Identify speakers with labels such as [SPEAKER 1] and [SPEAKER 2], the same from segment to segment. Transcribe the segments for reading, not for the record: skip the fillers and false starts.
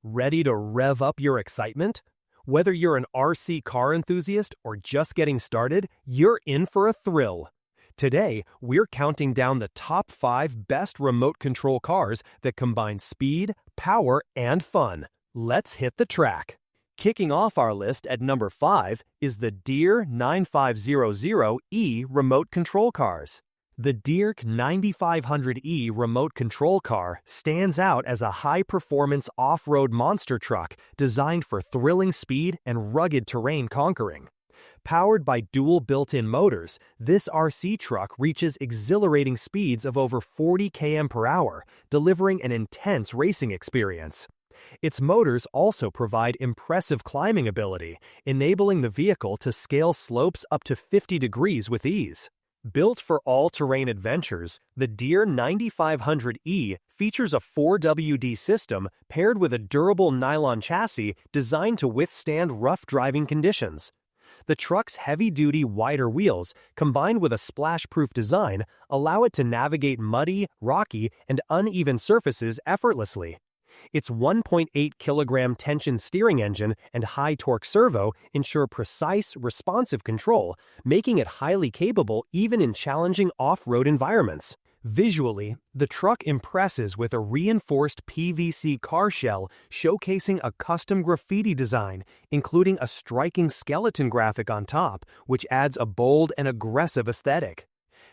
[SPEAKER 1] Ready to rev up your excitement? Whether you're an RC car enthusiast or just getting started, you're in for a thrill. Today, we're counting down the top 5 best remote control cars that combine speed, power, and fun. Let's hit the track. Kicking off our list at number 5 is the Deerc 9500E remote control cars. The Deerc 9500E remote control car stands out as a high-performance off-road monster truck designed for thrilling speed and rugged terrain conquering. Powered by dual built-in motors, this RC truck reaches exhilarating speeds of over 40 km/h, delivering an intense racing experience. Its motors also provide impressive climbing ability, enabling the vehicle to scale slopes up to 50 degrees with ease. Built for all-terrain adventures, the Deerc 9500E features a 4WD system paired with a durable nylon chassis designed to withstand rough driving conditions. The truck's heavy-duty wider wheels, combined with a splash-proof design, allow it to navigate muddy, rocky, and uneven surfaces effortlessly. Its 1.8-kilogram tension steering engine and high-torque servo ensure precise, responsive control, making it highly capable even in challenging off-road environments. Visually, the truck impresses with a reinforced PVC car shell showcasing a custom graffiti design, including a striking skeleton graphic on top, which adds a bold and aggressive aesthetic.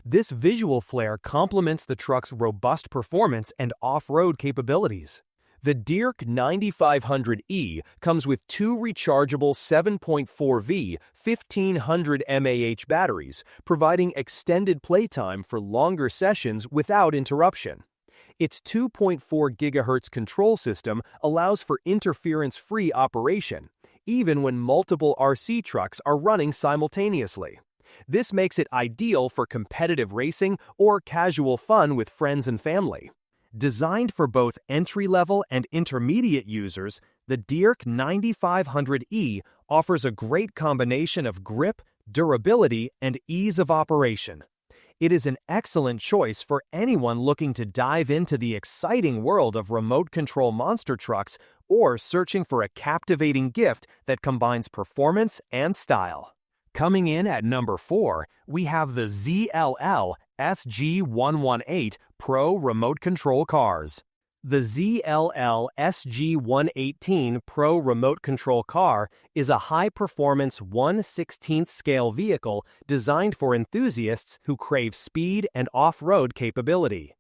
[SPEAKER 1] This visual flair complements the truck's robust performance and off-road capabilities. The Deerc 9500E comes with 2 rechargeable 7.4V 1500 mAh batteries, providing extended playtime for longer sessions without interruption. Its 2.4 GHz control system allows for interference-free operation, even when multiple RC trucks are running simultaneously. This makes it ideal for competitive racing or casual fun with friends and family. Designed for both entry-level and intermediate users, the Deerc 9500E offers a great combination of grip, durability, and ease of operation. It is an excellent choice for anyone looking to dive into the exciting world of remote control monster trucks or searching for a captivating gift that combines performance and style. Coming in at number 4, we have the ZLL SG118 Pro remote control cars. The ZLL SG118 Pro remote control car is a high-performance 1/16 scale vehicle designed for enthusiasts who crave speed and off-road capability.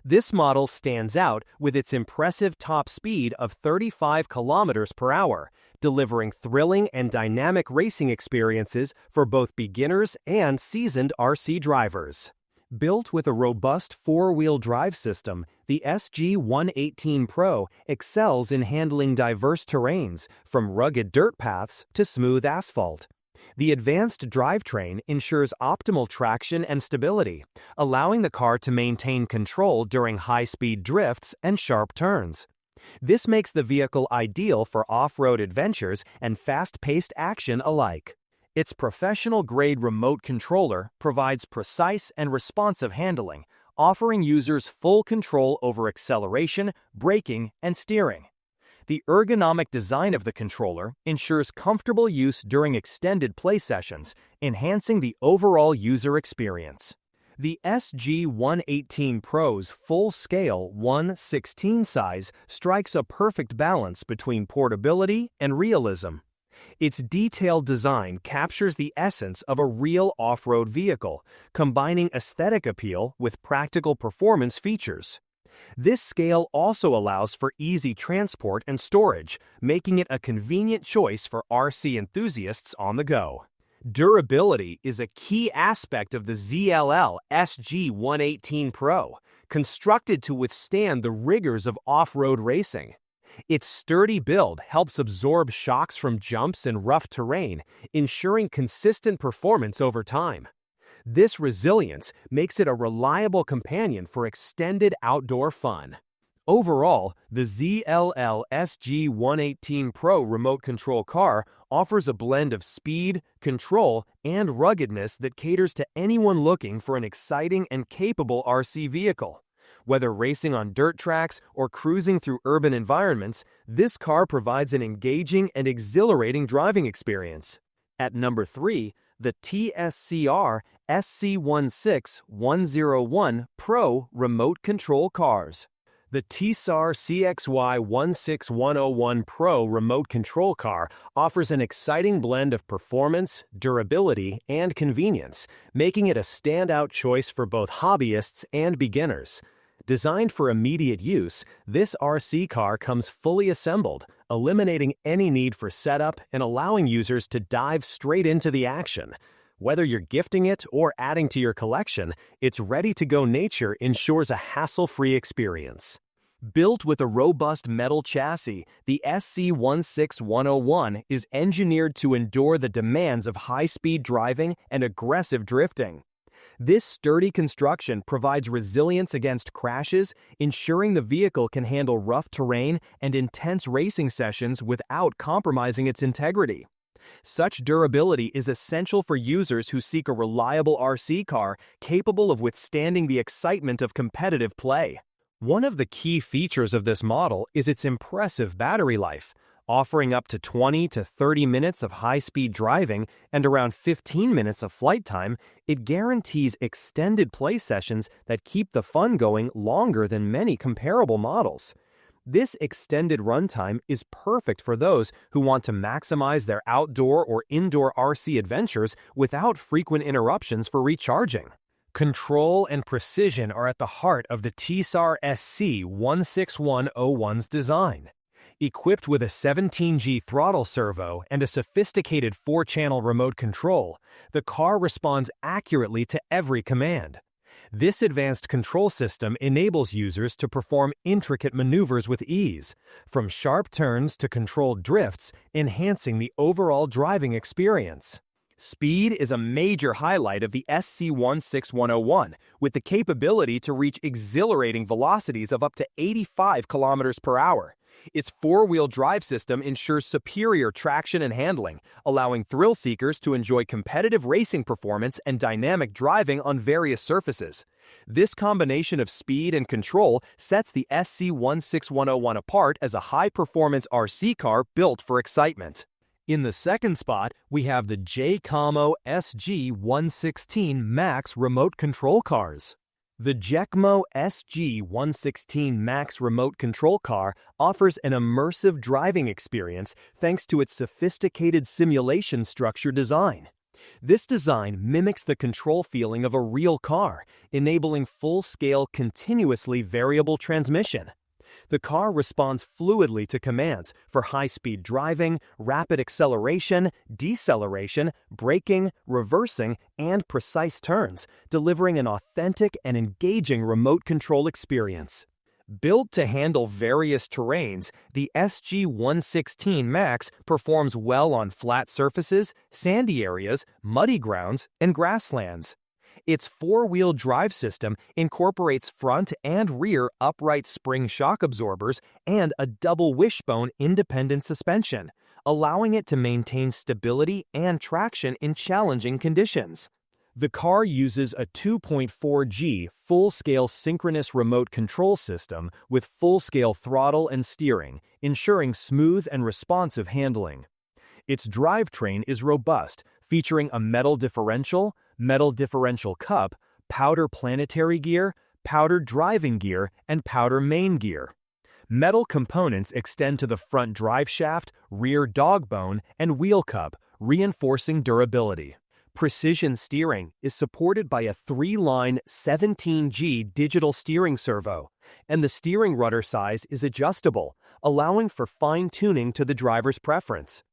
[SPEAKER 1] This model stands out with its impressive top speed of 35 km/h, delivering thrilling and dynamic racing experiences for both beginners and seasoned RC drivers. Built with a robust 4-wheel drive system, the SG118 Pro excels in handling diverse terrains, from rugged dirt paths to smooth asphalt. The advanced drivetrain ensures optimal traction and stability, allowing the car to maintain control during high-speed drifts and sharp turns. This makes the vehicle ideal for off-road adventures and fast-paced action alike. Its professional-grade remote controller provides precise and responsive handling, offering users full control over acceleration, braking, and steering. The ergonomic design of the controller ensures comfortable use during extended play sessions, enhancing the overall user experience. The SG118 Pro's full-scale 1/16 size strikes a perfect balance between portability and realism. Its detailed design captures the essence of a real off-road vehicle, combining aesthetic appeal with practical performance features. This scale also allows for easy transport and storage, making it a convenient choice for RC enthusiasts on the go. Durability is a key aspect of the ZLL SG118 Pro, constructed to withstand the rigors of off-road racing. Its sturdy build helps absorb shocks from jumps and rough terrain, ensuring consistent performance over time. This resilience makes it a reliable companion for extended outdoor fun. Overall, the ZLL SG118 Pro remote control car offers a blend of speed, control, and ruggedness that caters to anyone looking for an exciting and capable RC vehicle. Whether racing on dirt tracks or cruising through urban environments, this car provides an engaging and exhilarating driving experience. At number 3, the Tsrc SCY-116 Pro remote control cars. The Tsrc SCY-16101 Pro remote control car offers an exciting blend of performance, durability, and convenience, making it a standout choice for both hobbyists and beginners. Designed for immediate use, this RC car comes fully assembled, eliminating any need for setup and allowing users to dive straight into the action. Whether you're gifting it or adding to your collection, its ready-to-go nature ensures a hassle-free experience. Built with a robust metal chassis, the SCY-16101 is engineered to endure the demands of high-speed driving and aggressive drifting. This sturdy construction provides resilience against crashes, ensuring the vehicle can handle rough terrain and intense racing sessions without compromising its integrity. Such durability is essential for users who seek a reliable RC car capable of withstanding the excitement of competitive play. One of the key features of this model is its impressive battery life. Offering up to 20 to 30 minutes of high-speed driving and around 15 minutes of flight time, it guarantees extended play sessions that keep the fun going longer than many comparable models. This extended runtime is perfect for those who want to maximize their outdoor or indoor RC adventures without frequent interruptions for recharging. Control and precision are at the heart of the Tsrc SCY-16101's design. Equipped with a 17G throttle servo and a sophisticated 4-channel remote control, the car responds accurately to every command. This advanced control system enables users to perform intricate maneuvers with ease, from sharp turns to controlled drifts, enhancing the overall driving experience. Speed is a major highlight of the SCY-16101, with the capability to reach exhilarating velocities of up to 85 km per hour. Its 4-wheel drive system ensures superior traction and handling, allowing thrill seekers to enjoy competitive racing performance and dynamic driving on various surfaces. This combination of speed and control sets the SCY-16101 apart as a high-performance RC car built for excitement. In the second spot, we have the Jcmo SG116 Max remote control cars. The Jcmo SG116 Max remote control car offers an immersive driving experience thanks to its sophisticated simulation structure design. This design mimics the control feeling of a real car, enabling full-scale, continuously variable transmission. The car responds fluidly to commands for high-speed driving, rapid acceleration, deceleration, braking, reversing, and precise turns, delivering an authentic and engaging remote control experience. Built to handle various terrains, the SG116 Max performs well on flat surfaces, sandy areas, muddy grounds, and grasslands. Its 4-wheel drive system incorporates front and rear upright spring shock absorbers and a double wishbone independent suspension, allowing it to maintain stability and traction in challenging conditions. The car uses a 2.4G full-scale synchronous remote control system with full-scale throttle and steering, ensuring smooth and responsive handling. Its drivetrain is robust, featuring a metal differential cup, powder planetary gear, powder driving gear, and powder main gear. Metal components extend to the front drive shaft, rear dog bone, and wheel cup, reinforcing durability. Precision steering is supported by a 3-line 17G digital steering servo, and the steering rudder size is adjustable, allowing for fine-tuning to the driver's preference.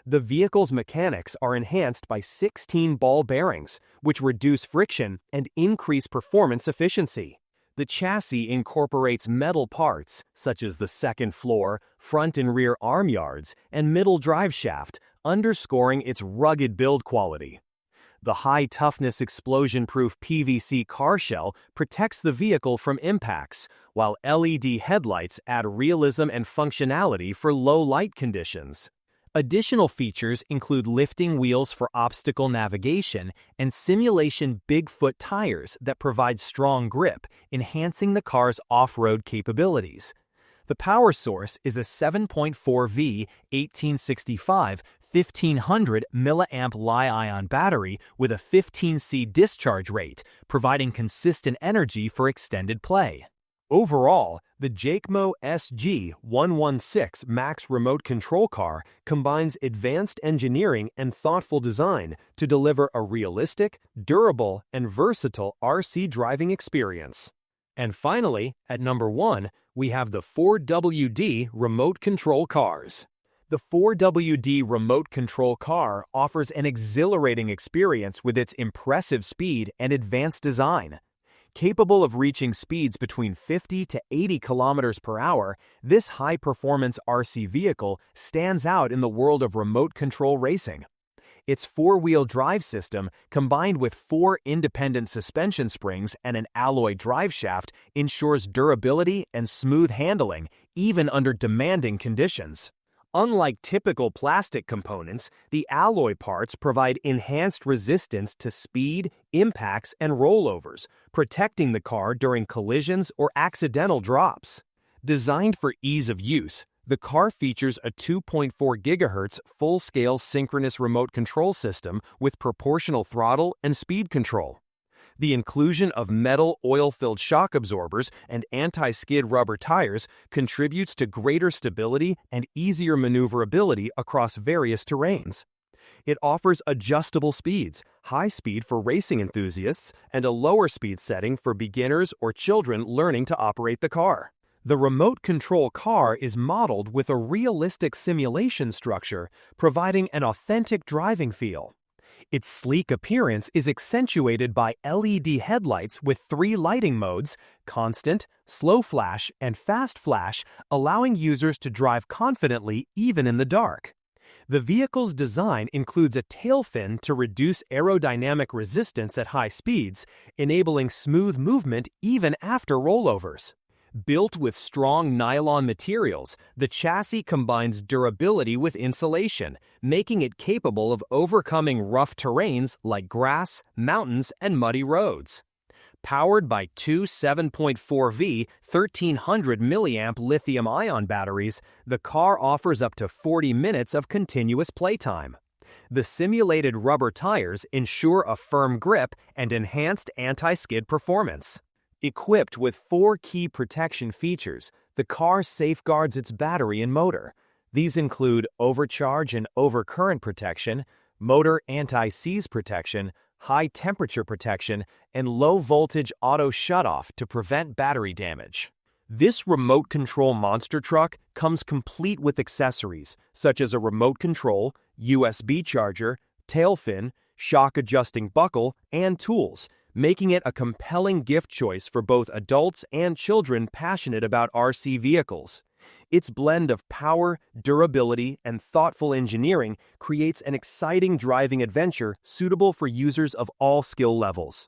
[SPEAKER 1] The vehicle's mechanics are enhanced by 16 ball bearings, which reduce friction and increase performance efficiency. The chassis incorporates metal parts, such as the second floor, front and rear arm yards, and middle drive shaft, underscoring its rugged build quality. The high-toughness explosion-proof PVC car shell protects the vehicle from impacts, while LED headlights add realism and functionality for low light conditions. Additional features include lifting wheels for obstacle navigation and simulation Bigfoot tires that provide strong grip, enhancing the car's off-road capabilities. The power source is a 7.4V 1865 1500 mAh Li-ion battery with a 15C discharge rate, providing consistent energy for extended play. Overall, the Jcmo SG116 Max remote control car combines advanced engineering and thoughtful design to deliver a realistic, durable, and versatile RC driving experience. And finally, at number 1, we have the 4WD remote control cars. The 4WD remote control car offers an exhilarating experience with its impressive speed and advanced design. Capable of reaching speeds between 50 to 80 kilometers per hour, this high-performance RC vehicle stands out in the world of remote control racing. Its four-wheel drive system, combined with 4 independent suspension springs and an alloy drive shaft, ensures durability and smooth handling, even under demanding conditions. Unlike typical plastic components, the alloy parts provide enhanced resistance to speed, impacts, and rollovers, protecting the car during collisions or accidental drops. Designed for ease of use, the car features a 2.4 GHz full-scale synchronous remote control system with proportional throttle and speed control. The inclusion of metal oil-filled shock absorbers and anti-skid rubber tires contributes to greater stability and easier maneuverability across various terrains. It offers adjustable speeds, high speed for racing enthusiasts, and a lower speed setting for beginners or children learning to operate the car. The remote control car is modeled with a realistic simulation structure, providing an authentic driving feel. Its sleek appearance is accentuated by LED headlights with 3 lighting modes: constant, slow flash, and fast flash, allowing users to drive confidently even in the dark. The vehicle's design includes a tail fin to reduce aerodynamic resistance at high speeds, enabling smooth movement even after rollovers. Built with strong nylon materials, the chassis combines durability with insulation, making it capable of overcoming rough terrains like grass, mountains, and muddy roads. Powered by 2 7.4V 1300 mAh lithium-ion batteries, the car offers up to 40 minutes of continuous playtime. The simulated rubber tires ensure a firm grip and enhanced anti-skid performance. Equipped with 4 key protection features, the car safeguards its battery and motor. These include overcharge and overcurrent protection, motor anti-seize protection, high-temperature protection, and low-voltage auto shutoff to prevent battery damage. This remote control monster truck comes complete with accessories such as a remote control, USB charger, tail fin, shock-adjusting buckle, and tools, making it a compelling gift choice for both adults and children passionate about RC vehicles. Its blend of power, durability, and thoughtful engineering creates an exciting driving adventure suitable for users of all skill levels.